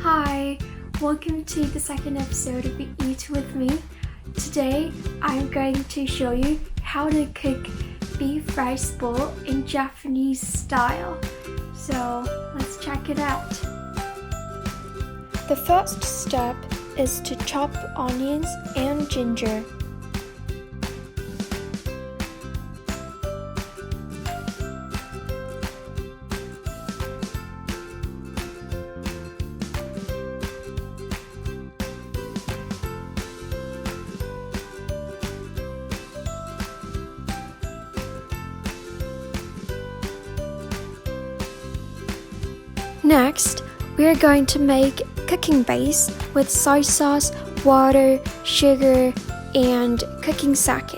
Hi, welcome to the second episode of Eat With Me. Today, I'm going to show you how to cook beef rice bowl in Japanese style. So, let's check it out. The first step is to chop onions and ginger. Next, we are going to make cooking base with soy sauce, water, sugar, and cooking sake.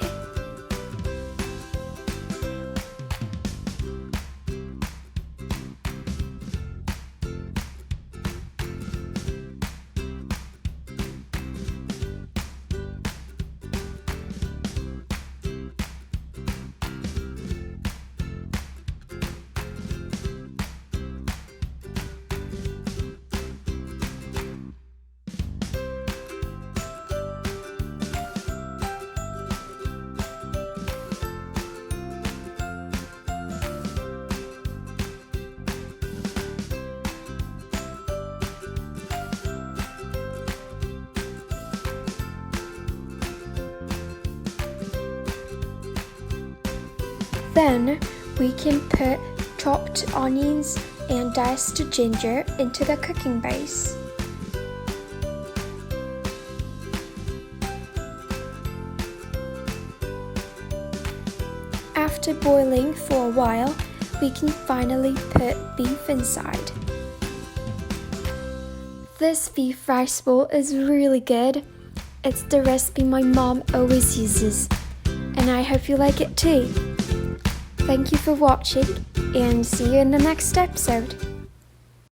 Then we can put chopped onions and diced ginger into the cooking base. After boiling for a while, we can finally put beef inside. This beef rice bowl is really good. It's the recipe my mom always uses, and I hope you like it too. Thank you for watching, and see you in the next episode.